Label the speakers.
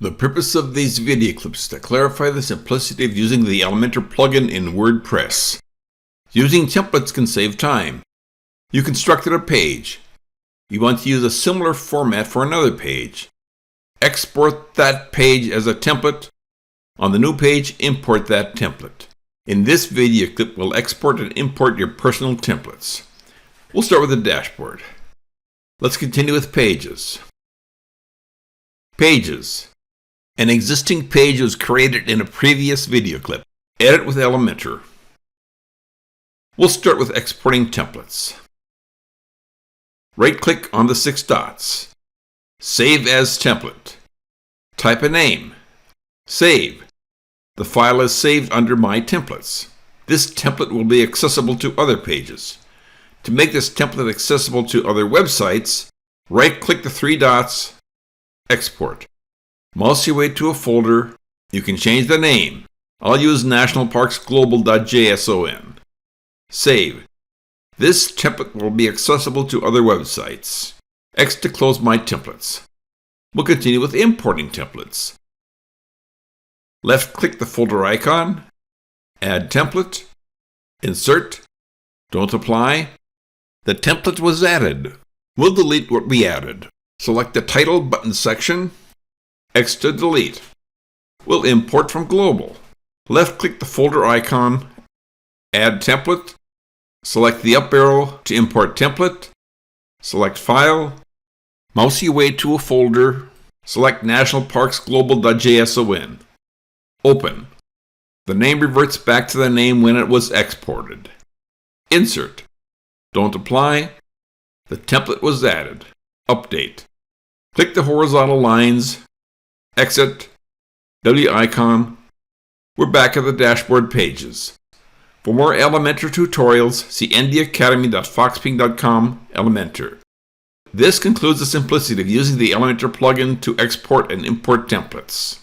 Speaker 1: The purpose of these video clips is to clarify the simplicity of using the Elementor plugin in WordPress. Using templates can save time. You constructed a page. You want to use a similar format for another page. Export that page as a template. On the new page, import that template. In this video clip, we'll export and import your personal templates. We'll start with the dashboard. Let's continue with pages. Pages. An existing page was created in a previous video clip. Edit with Elementor. We'll start with exporting templates. Right-click on the 6 dots. Save as template. Type a name. Save. The file is saved under My Templates. This template will be accessible to other pages. To make this template accessible to other websites, right-click the 3 dots, Export. Mouse your way to a folder. You can change the name. I'll use nationalparksglobal.json. Save. This template will be accessible to other websites. X to close My Templates. We'll continue with importing templates. Left-click the folder icon, Add Template, Insert, Don't Apply. The template was added. We'll delete what we added. Select the Title button section, X to delete. We'll import from Global. Left-click the folder icon, Add Template, select the up arrow to import template, select File, mouse your way to a folder, select nationalparksglobal.json. Open. The name reverts back to the name when it was exported. Insert. Don't apply. The template was added. Update. Click the horizontal lines. Exit. W icon. We're back at the dashboard pages. For more Elementor tutorials, see ndacademy.foxping.com Elementor. This concludes the simplicity of using the Elementor plugin to export and import templates.